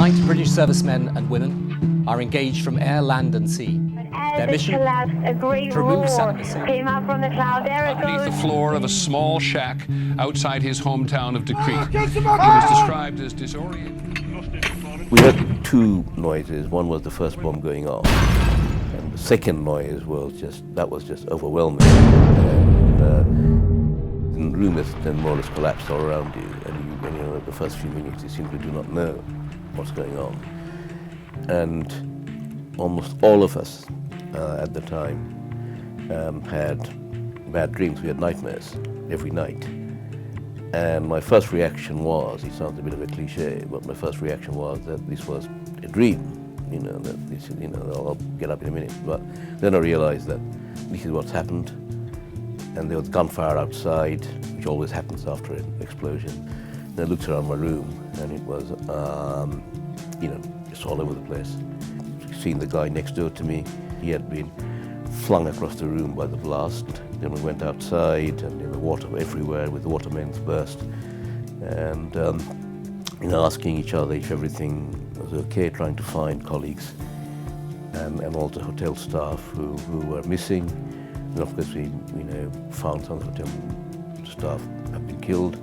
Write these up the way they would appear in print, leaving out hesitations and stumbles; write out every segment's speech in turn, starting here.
Tonight, British servicemen and women are engaged from air, land and sea. Their mission? A great to remove roar Saddam Hussein. came up from the cloud. There it Underneath goes. the floor of a small shack outside his hometown of Tikrit. He was described as disoriented. We heard two noises. One was the first bomb going off, and the second noise was just overwhelming. And the room is then more or less collapsed all around you, and you know, the first few minutes you simply do not know what's going on. And almost all of us at the time had bad dreams. We had nightmares every night. And my first reaction was, it sounds a bit of a cliche, but my first reaction was that this was a dream. You know, that this, you know, I'll get up in a minute. But then I realized that this is what's happened. And there was gunfire outside, which always happens after an explosion. And I looked around my room, and it was, you know, just all over the place. Seeing the guy next door to me, he had been flung across the room by the blast. Then we went outside, and the water everywhere with the water mains burst. And you know, asking each other if everything was okay, trying to find colleagues and also hotel staff who were missing. And of course, we found some hotel staff have been killed.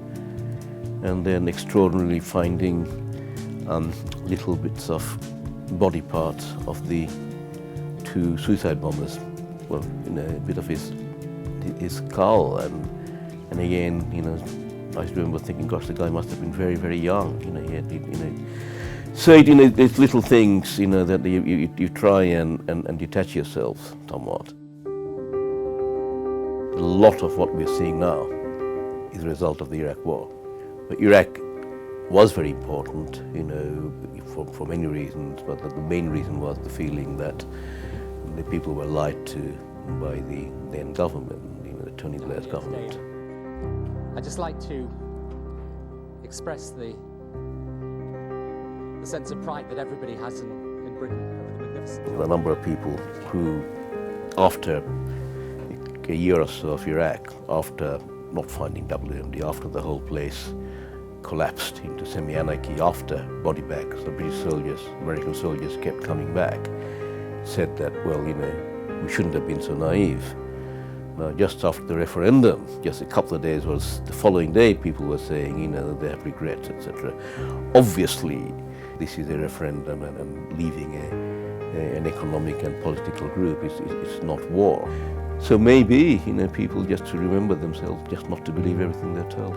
And then extraordinarily finding little bits of body parts of the two suicide bombers. Well, you know, a bit of his skull, and again, you know, I remember thinking, gosh, the guy must have been very, very young. You know, he had, you know. So you know, there's little things, you know, that you try and detach yourself somewhat. A lot of what we're seeing now is a result of the Iraq War. But Iraq was very important, you know, for many reasons, but the main reason was the feeling that the people were lied to by the then government, you know, the Tony Blair's government. I'd just like to express the sense of pride that everybody has in Britain over the magnificent. There were a number of people who, after a year or so of Iraq, after not finding WMD, after the whole place collapsed into semi-anarchy, after body bags, the British soldiers, American soldiers kept coming back, said that, well, you know, we shouldn't have been so naive. Now, just after the referendum, just a couple of days, was the following day, people were saying, you know, they have regrets, etc. Obviously, this is a referendum, and leaving an economic and political group is not war. So maybe, you know, people just to remember themselves, just not to believe everything they're told.